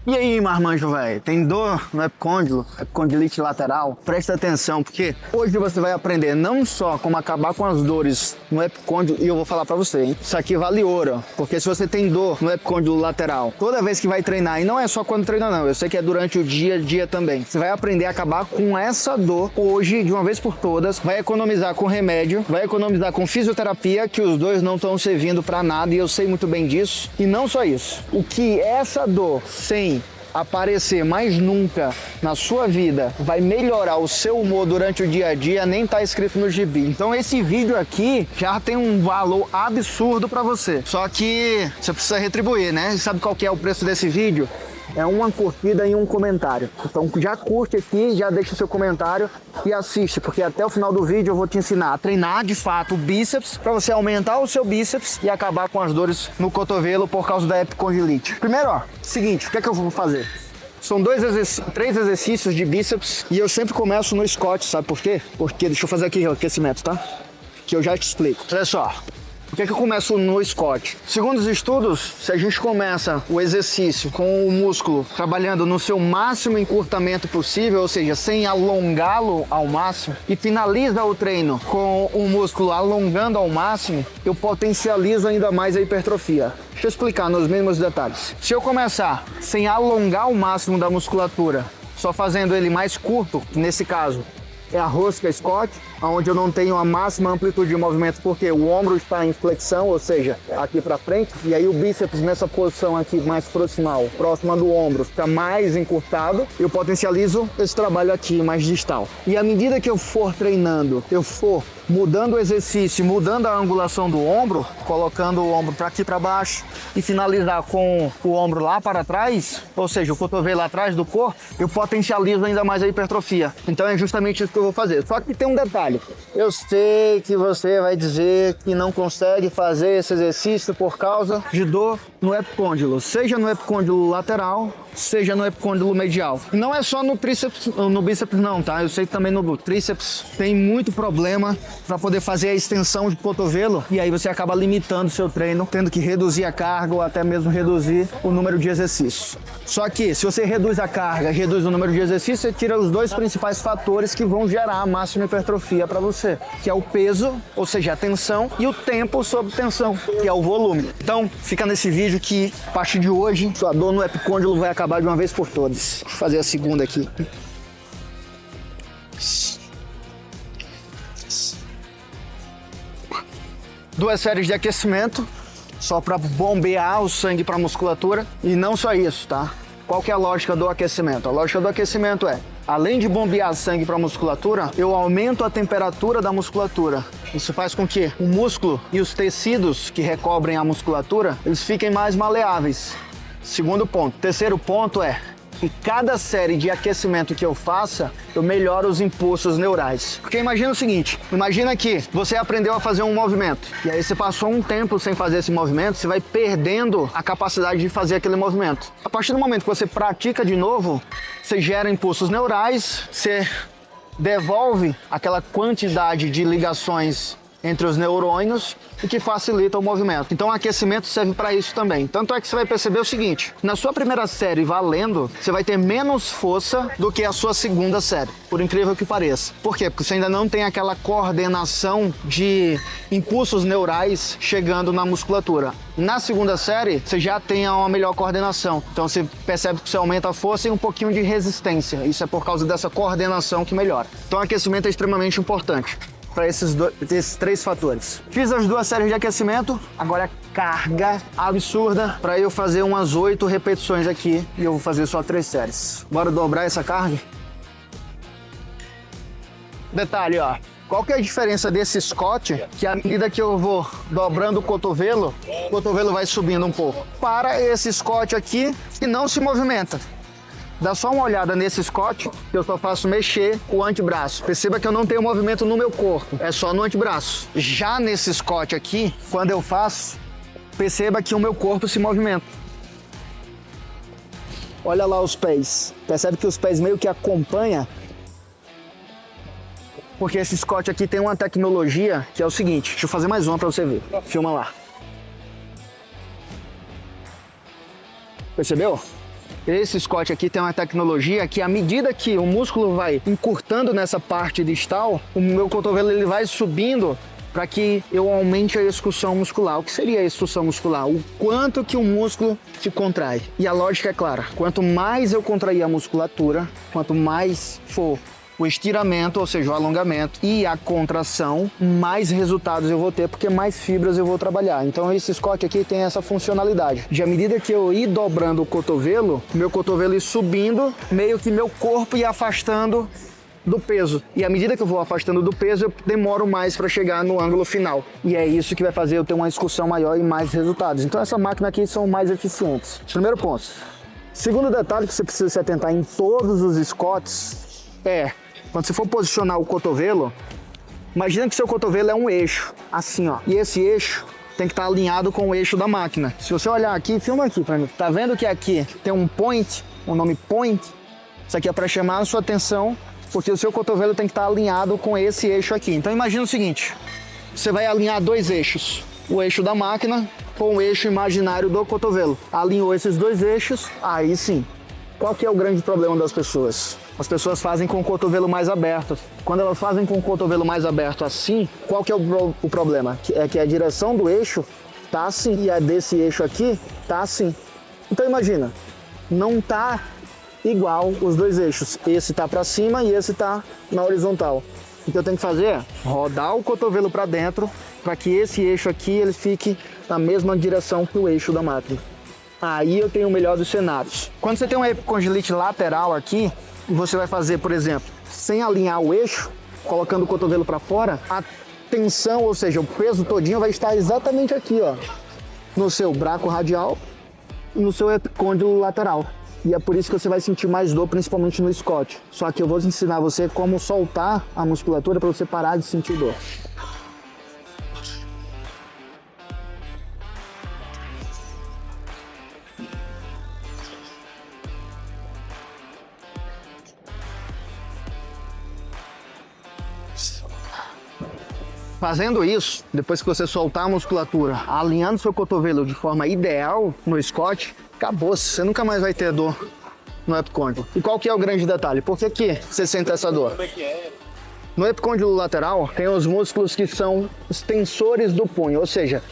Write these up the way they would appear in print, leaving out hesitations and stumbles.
E aí, marmanjo, velho? Tem dor no epicôndilo, epicondilite lateral? Presta atenção, porque hoje você vai aprender não só como acabar com as dores no epicôndilo, e eu vou falar pra você, hein? Isso aqui vale ouro, porque se você tem dor no epicôndilo lateral, toda vez que vai treinar, e não é só quando treina não, eu sei que é durante o dia a dia também, você vai aprender a acabar com essa dor hoje, de uma vez por todas, vai economizar com remédio, vai economizar com fisioterapia, que os dois não estão servindo pra nada, e eu sei muito bem disso. E não só isso, o que essa dor sem aparecer mais nunca na sua vida vai melhorar o seu humor durante o dia a dia, nem tá escrito no gibi. Então esse vídeo aqui já tem um valor absurdo pra você. Só que você precisa retribuir, né? E sabe qual que é o preço desse vídeo? É uma curtida e um comentário. Então já curte aqui, já deixa o seu comentário e assiste, porque até o final do vídeo eu vou te ensinar a treinar de fato o bíceps para você aumentar o seu bíceps e acabar com as dores no cotovelo por causa da epicondilite. Primeiro, ó, seguinte, o que é que eu vou fazer? São três exercícios de bíceps e eu sempre começo no squat, sabe por quê? Porque, deixa eu fazer aqui o aquecimento, tá? Que eu já te explico. Olha só. Por que eu começo no squat? Segundo os estudos, se a gente começa o exercício com o músculo trabalhando no seu máximo encurtamento possível, ou seja, sem alongá-lo ao máximo, e finaliza o treino com o músculo alongando ao máximo, eu potencializo ainda mais a hipertrofia. Deixa eu explicar nos mesmos detalhes. Se eu começar sem alongar o máximo da musculatura, só fazendo ele mais curto, nesse caso, é a rosca Scott, onde eu não tenho a máxima amplitude de movimento porque o ombro está em flexão, ou seja, aqui para frente, e aí o bíceps nessa posição aqui mais proximal, próxima do ombro, fica mais encurtado, eu potencializo esse trabalho aqui mais distal. E à medida que eu for treinando, eu for mudando o exercício, mudando a angulação do ombro, colocando o ombro para aqui para baixo e finalizar com o ombro lá para trás, ou seja, o cotovelo atrás do corpo, eu potencializo ainda mais a hipertrofia. Então é justamente isso que eu vou fazer. Só que tem um detalhe. Eu sei que você vai dizer que não consegue fazer esse exercício por causa de dor no epicôndilo, seja no epicôndilo lateral, seja no epicôndilo medial. Não é só no tríceps, no bíceps não, tá? Eu sei que também no tríceps tem muito problema para poder fazer a extensão de cotovelo e aí você acaba limitando o seu treino, tendo que reduzir a carga ou até mesmo reduzir o número de exercícios. Só que se você reduz a carga, reduz o número de exercícios, você tira os dois principais fatores que vão gerar a máxima hipertrofia para você, que é o peso, ou seja, a tensão, e o tempo sob tensão, que é o volume. Então, fica nesse vídeo que, a partir de hoje, sua dor no epicôndilo vai acabar de uma vez por todas. Vou fazer a segunda aqui. Duas séries de aquecimento, só para bombear o sangue para a musculatura. E não só isso, tá? Qual que é a lógica do aquecimento? A lógica do aquecimento é, além de bombear sangue para a musculatura, eu aumento a temperatura da musculatura. Isso faz com que o músculo e os tecidos que recobrem a musculatura, eles fiquem mais maleáveis. Segundo ponto. Terceiro ponto é que cada série de aquecimento que eu faça, eu melhoro os impulsos neurais. Porque imagina o seguinte, imagina que você aprendeu a fazer um movimento, e aí você passou um tempo sem fazer esse movimento, você vai perdendo a capacidade de fazer aquele movimento. A partir do momento que você pratica de novo, você gera impulsos neurais, você devolve aquela quantidade de ligações entre os neurônios e que facilita o movimento. Então o aquecimento serve para isso também. Tanto é que você vai perceber o seguinte, na sua primeira série valendo, você vai ter menos força do que a sua segunda série, por incrível que pareça. Por quê? Porque você ainda não tem aquela coordenação de impulsos neurais chegando na musculatura. Na segunda série, você já tem uma melhor coordenação. Então você percebe que você aumenta a força e um pouquinho de resistência. Isso é por causa dessa coordenação que melhora. Então o aquecimento é extremamente importante para esses três fatores. Fiz as duas séries de aquecimento, agora carga absurda para eu fazer umas 8 repetições aqui e eu vou fazer só 3 séries. Bora dobrar essa carga? Detalhe, ó. Qual que é a diferença desse Scott? Que à medida que eu vou dobrando o cotovelo vai subindo um pouco. Para esse Scott aqui, que não se movimenta. Dá só uma olhada nesse Scott, que eu só faço mexer o antebraço. Perceba que eu não tenho movimento no meu corpo, é só no antebraço. Já nesse Scott aqui, quando eu faço, perceba que o meu corpo se movimenta. Olha lá os pés. Percebe que os pés meio que acompanham? Porque esse Scott aqui tem uma tecnologia que é o seguinte. Deixa eu fazer mais uma para você ver. Filma lá. Percebeu? Esse Scott aqui tem uma tecnologia que, à medida que o músculo vai encurtando nessa parte distal, o meu cotovelo ele vai subindo para que eu aumente a excursão muscular. O que seria a excursão muscular? O quanto que o músculo se contrai. E a lógica é clara. Quanto mais eu contrair a musculatura, quanto mais for o estiramento, ou seja, o alongamento e a contração, mais resultados eu vou ter, porque mais fibras eu vou trabalhar. Então esse Scott aqui tem essa funcionalidade de, à medida que eu ir dobrando o cotovelo, meu cotovelo ir subindo, meio que meu corpo ir afastando do peso. E à medida que eu vou afastando do peso, eu demoro mais para chegar no ângulo final. E é isso que vai fazer eu ter uma excursão maior e mais resultados. Então essa máquina aqui são mais eficientes. Primeiro ponto. Segundo detalhe que você precisa se atentar em todos os Scotts é, quando você for posicionar o cotovelo, imagina que seu cotovelo é um eixo, assim ó. E esse eixo tem que estar alinhado com o eixo da máquina. Se você olhar aqui, filma aqui pra mim. Tá vendo que aqui tem um point, o nome point? Isso aqui é para chamar a sua atenção, porque o seu cotovelo tem que estar alinhado com esse eixo aqui. Então imagina o seguinte, você vai alinhar dois eixos, o eixo da máquina com o eixo imaginário do cotovelo. Alinhou esses dois eixos, aí sim. Qual que é o grande problema das pessoas? As pessoas fazem com o cotovelo mais aberto. Quando elas fazem com o cotovelo mais aberto assim, qual que é o problema? É que a direção do eixo tá assim e a desse eixo aqui tá assim. Então imagina, não tá igual os dois eixos. Esse tá para cima e esse tá na horizontal. O que eu tenho que fazer é rodar o cotovelo para dentro para que esse eixo aqui ele fique na mesma direção que o eixo da máquina. Aí eu tenho o melhor dos cenários. Quando você tem uma epicondilite lateral aqui, você vai fazer, por exemplo, sem alinhar o eixo, colocando o cotovelo para fora, a tensão, ou seja, o peso todinho vai estar exatamente aqui, ó, no seu braco radial e no seu epicôndilo lateral. E é por isso que você vai sentir mais dor, principalmente no Scott. Só que eu vou ensinar você como soltar a musculatura para você parar de sentir dor. Fazendo isso, depois que você soltar a musculatura, alinhando seu cotovelo de forma ideal no Scott, acabou, você nunca mais vai ter dor no epicôndilo. E qual que é o grande detalhe? Por que que você sente essa dor? No epicôndilo lateral tem os músculos que são os tensores do punho, ou seja,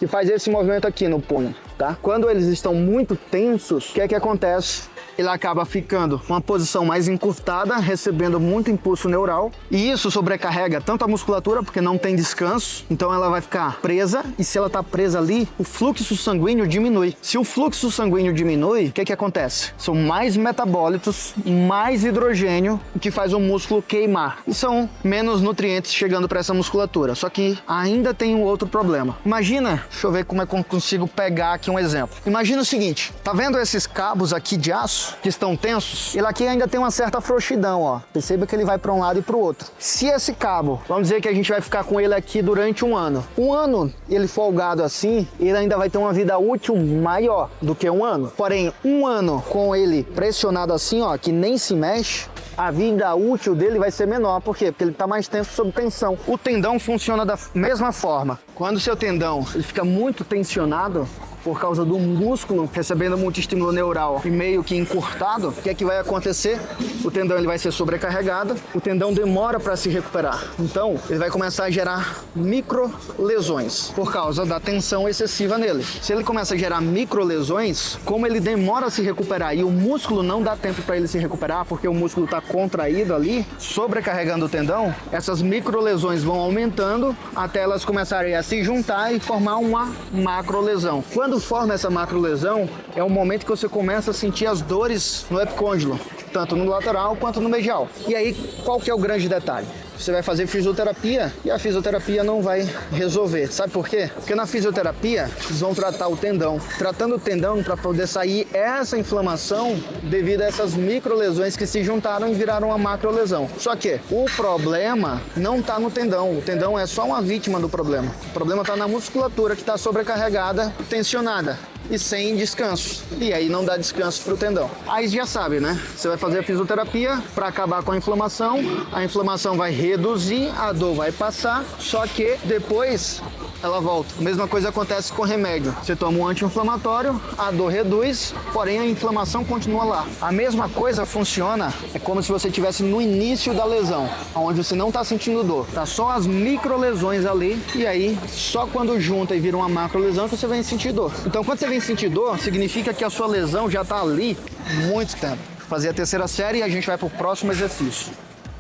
que faz esse movimento aqui no punho, tá? Quando eles estão muito tensos, o que é que acontece? Ele acaba ficando uma posição mais encurtada, recebendo muito impulso neural, e isso sobrecarrega tanto a musculatura, porque não tem descanso, então ela vai ficar presa, e se ela está presa ali, o fluxo sanguíneo diminui. Se o fluxo sanguíneo diminui, o que que acontece? São mais metabólitos, mais hidrogênio, o que faz o músculo queimar, e são menos nutrientes chegando para essa musculatura. Só que ainda tem um outro problema. Imagina, deixa eu ver como é que eu consigo pegar aqui um exemplo. Imagina o seguinte, tá vendo esses cabos aqui de aço que estão tensos? Ele aqui ainda tem uma certa frouxidão, ó. Perceba que ele vai para um lado e para o outro. Se esse cabo, vamos dizer que a gente vai ficar com ele aqui durante um ano. Um ano, ele folgado assim, ele ainda vai ter uma vida útil maior do que um ano. Porém, um ano com ele pressionado assim, ó, que nem se mexe, a vida útil dele vai ser menor. Por quê? Porque ele está mais tenso sob tensão. O tendão funciona da mesma forma. Quando o seu tendão ele fica muito tensionado, por causa do músculo recebendo muito estímulo neural e meio que encurtado, o que é que vai acontecer? O tendão ele vai ser sobrecarregado, o tendão demora para se recuperar. Então, ele vai começar a gerar micro lesões por causa da tensão excessiva nele. Se ele começa a gerar micro lesões, como ele demora a se recuperar e o músculo não dá tempo para ele se recuperar, porque o músculo está contraído ali, sobrecarregando o tendão, essas micro lesões vão aumentando até elas começarem a se juntar e formar uma macro lesão. Quando forma essa macro lesão, é o momento que você começa a sentir as dores no epicôndilo, tanto no lateral quanto no medial. E aí, qual que é o grande detalhe? Você vai fazer fisioterapia e a fisioterapia não vai resolver. Sabe por quê? Porque na fisioterapia, eles vão tratar o tendão. Tratando o tendão para poder sair essa inflamação devido a essas microlesões que se juntaram e viraram uma macrolesão. Só que o problema não está no tendão. O tendão é só uma vítima do problema. O problema está na musculatura que está sobrecarregada, tensionada. e sem descanso. E aí não dá descanso pro tendão. Aí já sabe, né? Você vai fazer a fisioterapia para acabar com a inflamação vai reduzir, a dor vai passar, só que depois ela volta. A mesma coisa acontece com remédio. Você toma um anti-inflamatório, a dor reduz, porém a inflamação continua lá. A mesma coisa funciona, é como se você estivesse no início da lesão, onde você não está sentindo dor. Tá só as microlesões ali, e aí só quando junta e vira uma macrolesão que você vem sentir dor. Então quando você vem sentir dor, significa que a sua lesão já está ali muito tempo. Fazer a terceira série e a gente vai pro próximo exercício.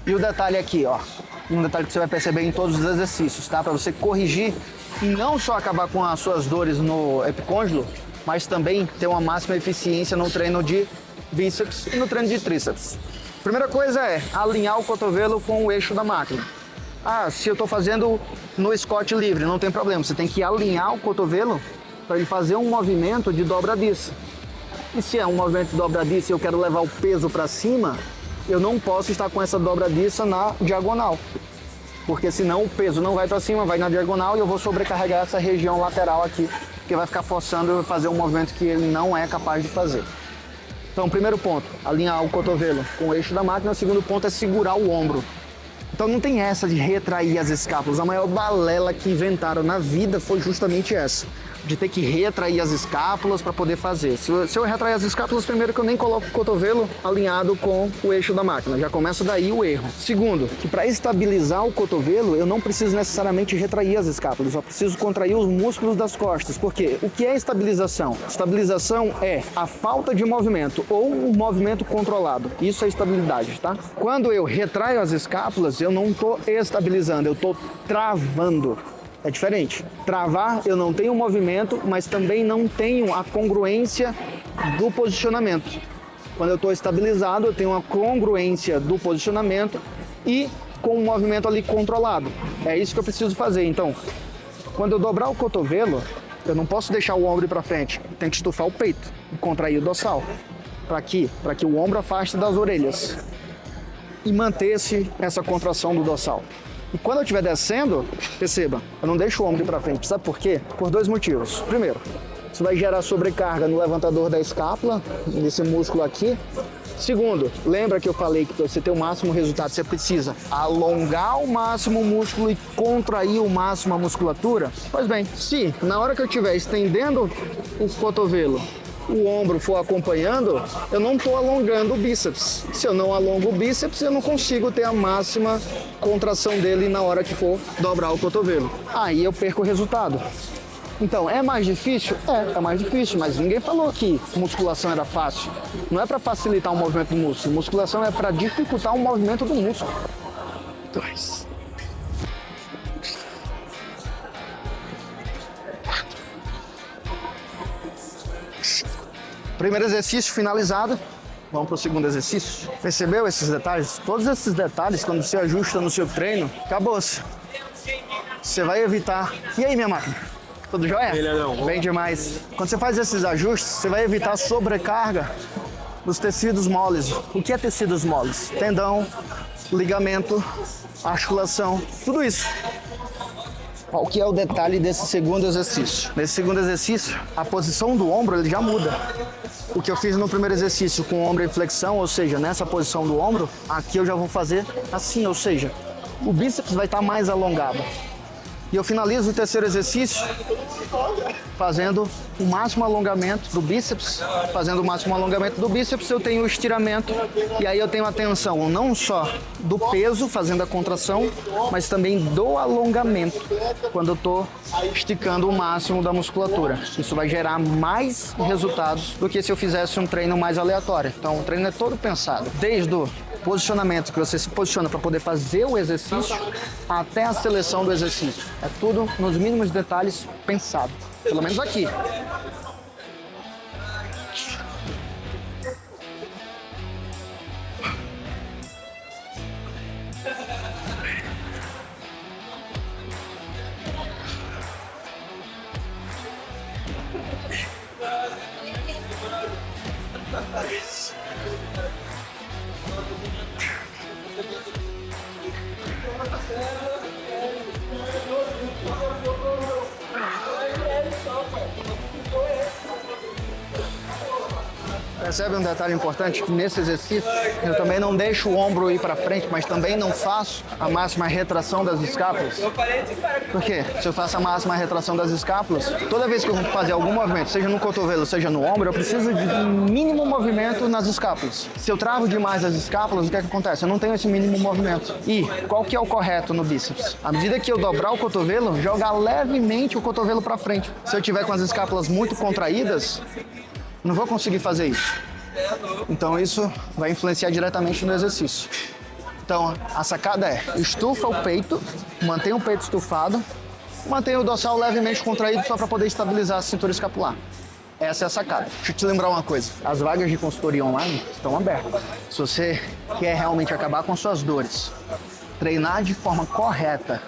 E o detalhe aqui, ó. Um detalhe que você vai perceber em todos os exercícios, tá? Para você corrigir e não só acabar com as suas dores no epicôndilo, mas também ter uma máxima eficiência no treino de bíceps e no treino de tríceps. Primeira coisa é alinhar o cotovelo com o eixo da máquina. Ah, se eu estou fazendo no Scott livre, não tem problema. Você tem que alinhar o cotovelo para ele fazer um movimento de dobradiça. E se é um movimento de dobradiça e eu quero levar o peso para cima, eu não posso estar com essa dobradiça na diagonal. Porque senão o peso não vai para cima, vai na diagonal e eu vou sobrecarregar essa região lateral aqui, que vai ficar forçando eu a fazer um movimento que ele não é capaz de fazer. Então, primeiro ponto, alinhar o cotovelo com o eixo da máquina. O segundo ponto é segurar o ombro. Então não tem essa de retrair as escápulas. A maior balela que inventaram na vida foi justamente essa, de ter que retrair as escápulas para poder fazer. Se eu retrair as escápulas, primeiro que eu nem coloco o cotovelo alinhado com o eixo da máquina. Já começa daí o erro. Segundo, que para estabilizar o cotovelo, eu não preciso necessariamente retrair as escápulas, eu só preciso contrair os músculos das costas. Por quê? O que é estabilização? Estabilização é a falta de movimento ou um movimento controlado. Isso é estabilidade, tá? Quando eu retraio as escápulas, eu não estou estabilizando, eu estou travando. É diferente. Travar, eu não tenho movimento, mas também não tenho a congruência do posicionamento. Quando eu estou estabilizado, eu tenho a congruência do posicionamento e com o movimento ali controlado. É isso que eu preciso fazer. Então, quando eu dobrar o cotovelo, eu não posso deixar o ombro ir para frente. Tem que estufar o peito e contrair o dorsal. Para que o ombro afaste das orelhas e manter-se essa contração do dorsal. E quando eu estiver descendo, perceba, eu não deixo o ombro ir para frente. Sabe por quê? Por dois motivos. Primeiro, isso vai gerar sobrecarga no levantador da escápula, nesse músculo aqui. Segundo, lembra que eu falei que para você ter o máximo resultado, você precisa alongar o máximo o músculo e contrair o máximo a musculatura? Pois bem, se na hora que eu estiver estendendo o cotovelo, o ombro for acompanhando, eu não estou alongando o bíceps. Se eu não alongo o bíceps, eu não consigo ter a máxima contração dele na hora que for dobrar o cotovelo. Aí eu perco o resultado. Então, é mais difícil? É mais difícil, mas ninguém falou que musculação era fácil. Não é para facilitar o movimento do músculo. Musculação é para dificultar o movimento do músculo. 2. Primeiro exercício finalizado. Vamos para o segundo exercício. Percebeu esses detalhes? Todos esses detalhes, quando você ajusta no seu treino, acabou-se. Você vai evitar... E aí, minha máquina? Tudo jóia? Bem demais. Quando você faz esses ajustes, você vai evitar sobrecarga dos tecidos moles. O que é tecidos moles? Tendão, ligamento, articulação, tudo isso. Qual que é o detalhe desse segundo exercício? Nesse segundo exercício, a posição do ombro ele já muda. O que eu fiz no primeiro exercício com o ombro em flexão, ou seja, nessa posição do ombro, aqui eu já vou fazer assim, ou seja, o bíceps vai estar mais alongado. E eu finalizo o terceiro exercício fazendo o máximo alongamento do bíceps. Fazendo o máximo alongamento do bíceps, eu tenho o estiramento. E aí eu tenho a tensão não só do peso, fazendo a contração, mas também do alongamento, quando eu estou esticando o máximo da musculatura. Isso vai gerar mais resultados do que se eu fizesse um treino mais aleatório. Então o treino é todo pensado, desde o posicionamento, que você se posiciona para poder fazer o exercício, até a seleção do exercício. É tudo nos mínimos detalhes pensado. Pelo menos aqui. Percebe um detalhe importante? Que nesse exercício eu também não deixo o ombro ir para frente, mas também não faço a máxima retração das escápulas. Por quê? Se eu faço a máxima retração das escápulas, toda vez que eu vou fazer algum movimento, seja no cotovelo, seja no ombro, eu preciso de um mínimo movimento nas escápulas. Se eu travo demais as escápulas, o que é que acontece? Eu não tenho esse mínimo movimento. E qual que é o correto no bíceps? À medida que eu dobrar o cotovelo, jogar levemente o cotovelo para frente. Se eu tiver com as escápulas muito contraídas, não vou conseguir fazer isso. Então isso vai influenciar diretamente no exercício. Então a sacada é, estufa o peito, mantém o peito estufado, mantém o dorsal levemente contraído só para poder estabilizar a cintura escapular. Essa é a sacada. Deixa eu te lembrar uma coisa, as vagas de consultoria online estão abertas. Se você quer realmente acabar com suas dores, treinar de forma correta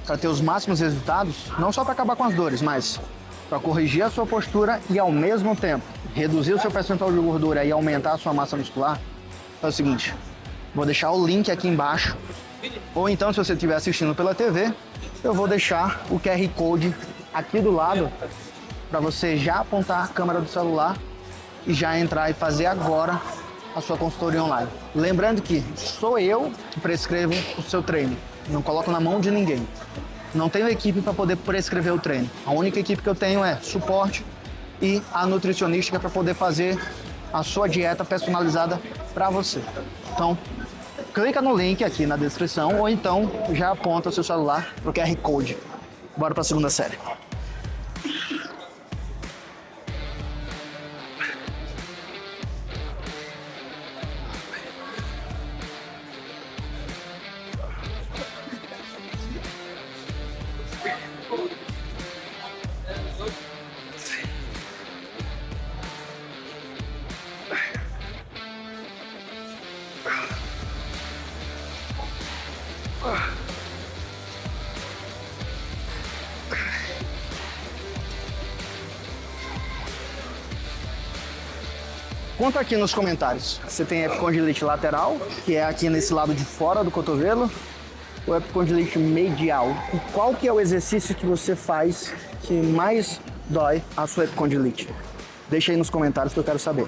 para ter os máximos resultados, não só para acabar com as dores, mas para corrigir a sua postura e ao mesmo tempo reduzir o seu percentual de gordura e aumentar a sua massa muscular, é o seguinte, vou deixar o link aqui embaixo, ou então se você estiver assistindo pela TV, eu vou deixar o QR Code aqui do lado para você já apontar a câmera do celular e já entrar e fazer agora a sua consultoria online. Lembrando que sou eu que prescrevo o seu treino, não coloco na mão de ninguém. Não tenho equipe para poder prescrever o treino. A única equipe que eu tenho é suporte e a nutricionista para poder fazer a sua dieta personalizada para você. Então, clica no link aqui na descrição ou então já aponta o seu celular para o QR Code. Bora para a segunda série. Conta aqui nos comentários. Você tem epicondilite lateral, que é aqui nesse lado de fora do cotovelo, ou epicondilite medial? E qual que é o exercício que você faz que mais dói a sua epicondilite? Deixa aí nos comentários que eu quero saber.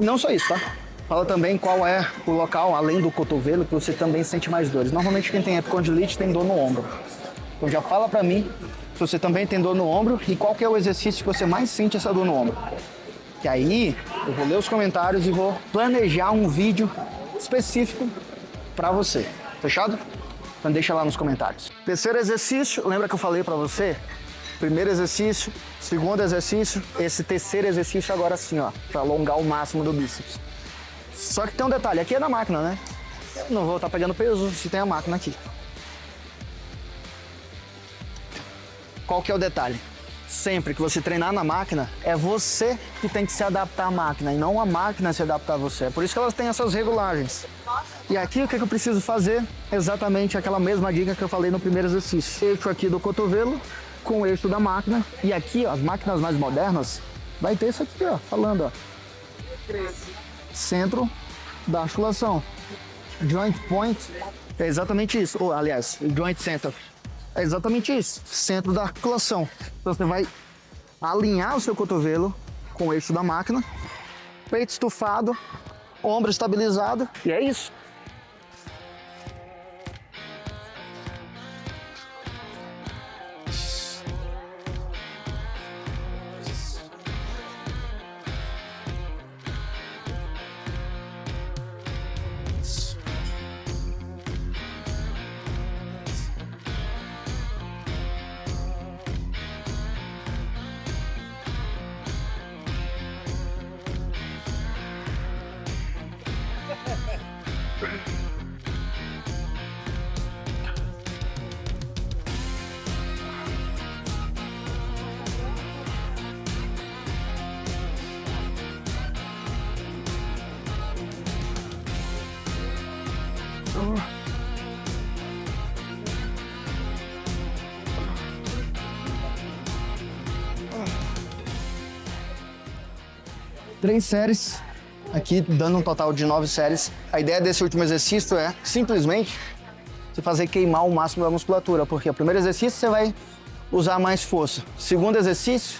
E não só isso, tá? Fala também qual é o local, além do cotovelo, que você também sente mais dores. Normalmente quem tem epicondilite tem dor no ombro. Então já fala pra mim se você também tem dor no ombro e qual que é o exercício que você mais sente essa dor no ombro. Que aí eu vou ler os comentários e vou planejar um vídeo específico para você. Fechado? Então deixa lá nos comentários. Terceiro exercício, lembra que eu falei para você? Primeiro exercício, segundo exercício, esse terceiro exercício agora sim, ó, para alongar o máximo do bíceps. Só que tem um detalhe, aqui é na máquina, né? Eu não vou estar pegando peso se tem a máquina aqui. Qual que é o detalhe? Sempre que você treinar na máquina, é você que tem que se adaptar à máquina e não a máquina se adaptar a você. É por isso que elas têm essas regulagens. E aqui o que eu preciso fazer? Exatamente aquela mesma dica que eu falei no primeiro exercício. Eixo aqui do cotovelo com o eixo da máquina. E aqui, ó, as máquinas mais modernas, vai ter isso aqui, ó, falando, ó. Centro da articulação. Joint point é exatamente isso. Ou, aliás, joint center. É exatamente isso, centro da articulação. Então você vai alinhar o seu cotovelo com o eixo da máquina, peito estufado, ombro estabilizado, e é isso. Três séries, aqui dando um total de 9 séries. A ideia desse último exercício é simplesmente você fazer queimar o máximo da musculatura, porque o primeiro exercício você vai usar mais força. Segundo exercício,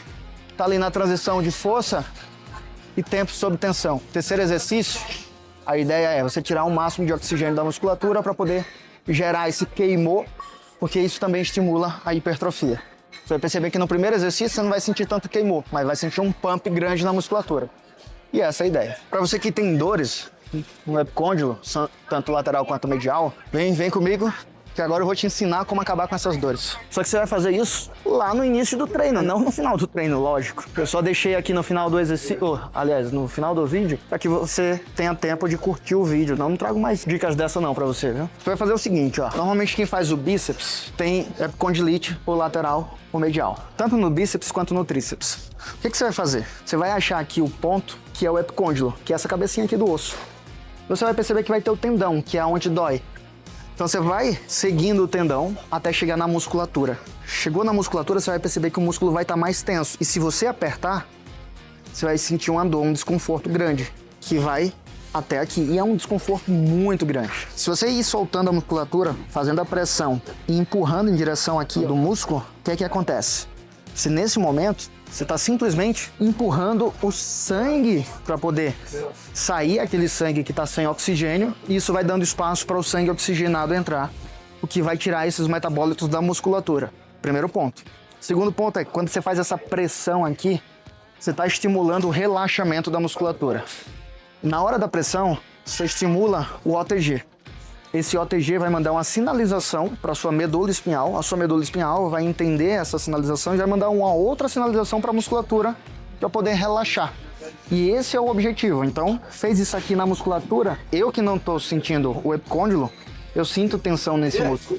tá ali na transição de força e tempo sob tensão. Terceiro exercício, a ideia é você tirar o máximo de oxigênio da musculatura para poder gerar esse queimou, porque isso também estimula a hipertrofia. Você vai perceber que no primeiro exercício você não vai sentir tanto queimou, mas vai sentir um pump grande na musculatura. E essa é a ideia. Para você que tem dores no epicôndilo, tanto lateral quanto medial, vem comigo, que agora eu vou te ensinar como acabar com essas dores. Só que você vai fazer isso lá no início do treino, não no final do treino, lógico. Eu só deixei aqui no final do exercício, aliás, no final do vídeo, para que você tenha tempo de curtir o vídeo. Não trago mais dicas dessa não para você, viu? Você vai fazer o seguinte, ó. Normalmente quem faz o bíceps tem epicondilite ou lateral ou medial. Tanto no bíceps quanto no tríceps. O que você vai fazer? Você vai achar aqui o ponto, que é o epicôndilo, que é essa cabecinha aqui do osso. Você vai perceber que vai ter o tendão, que é onde dói. Então você vai seguindo o tendão até chegar na musculatura. Chegou na musculatura, você vai perceber que o músculo vai estar mais tenso. E se você apertar, você vai sentir uma dor, um desconforto grande, que vai até aqui. E é um desconforto muito grande. Se você ir soltando a musculatura, fazendo a pressão e empurrando em direção aqui do músculo, o que acontece? Se nesse momento você está simplesmente empurrando o sangue para poder sair aquele sangue que está sem oxigênio, e isso vai dando espaço para o sangue oxigenado entrar, o que vai tirar esses metabólitos da musculatura. Primeiro ponto. Segundo ponto é que quando você faz essa pressão aqui, você está estimulando o relaxamento da musculatura. Na hora da pressão, você estimula o OTG. Esse OTG vai mandar uma sinalização para a sua medula espinhal. A sua medula espinhal vai entender essa sinalização e vai mandar uma outra sinalização para a musculatura para poder relaxar. E esse é o objetivo. Então, fez isso aqui na musculatura, eu que não estou sentindo o epicôndilo, eu sinto tensão nesse músculo.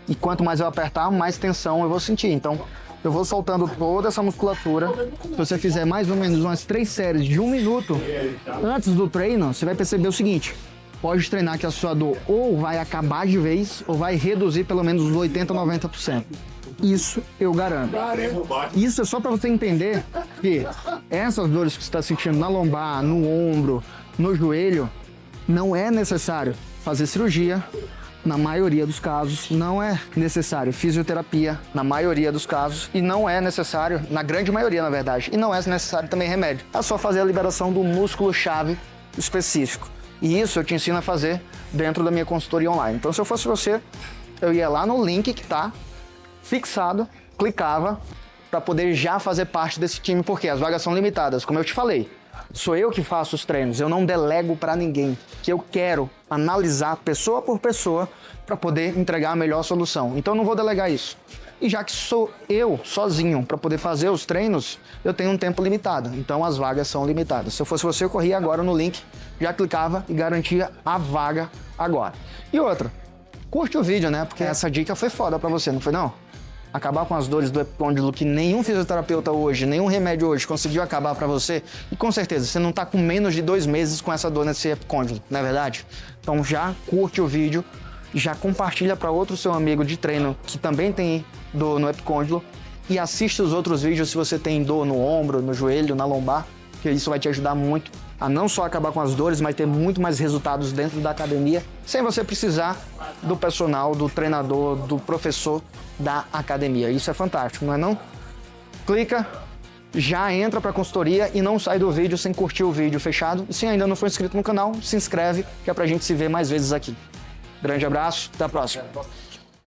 E quanto mais eu apertar, mais tensão eu vou sentir. Então, eu vou soltando toda essa musculatura. Se você fizer mais ou menos umas 3 séries de 1 minuto antes do treino, você vai perceber o seguinte: pode treinar que a sua dor ou vai acabar de vez ou vai reduzir pelo menos uns 80% a 90%. Isso eu garanto. Isso é só para você entender que essas dores que você está sentindo na lombar, no ombro, no joelho, não é necessário fazer cirurgia. Na maioria dos casos, não é necessário fisioterapia, na maioria dos casos, e não é necessário, na grande maioria, na verdade, e não é necessário também remédio. É só fazer a liberação do músculo-chave específico. E isso eu te ensino a fazer dentro da minha consultoria online. Então, se eu fosse você, eu ia lá no link que está fixado, clicava para poder já fazer parte desse time, porque as vagas são limitadas, como eu te falei. Sou eu que faço os treinos, eu não delego para ninguém, que eu quero analisar pessoa por pessoa para poder entregar a melhor solução. Então, eu não vou delegar isso. E já que sou eu sozinho para poder fazer os treinos, eu tenho um tempo limitado. Então as vagas são limitadas. Se eu fosse você, eu corria agora no link, já clicava e garantia a vaga agora. E outra, curte o vídeo, né? Porque essa dica foi foda para você, não foi não? Acabar com as dores do epicôndilo que nenhum fisioterapeuta hoje, nenhum remédio hoje conseguiu acabar para você. E com certeza, você não tá com menos de 2 meses com essa dor nesse epicôndilo, não é verdade? Então já curte o vídeo, já compartilha para outro seu amigo de treino que também tem dor no epicôndilo e assiste os outros vídeos se você tem dor no ombro, no joelho, na lombar, que isso vai te ajudar muito a não só acabar com as dores, mas ter muito mais resultados dentro da academia, sem você precisar do personal, do treinador, do professor da academia. Isso é fantástico, não é não? Clica, já entra para a consultoria e não sai do vídeo sem curtir o vídeo, fechado? E se ainda não for inscrito no canal, se inscreve, que é pra gente se ver mais vezes aqui. Grande abraço, até a próxima.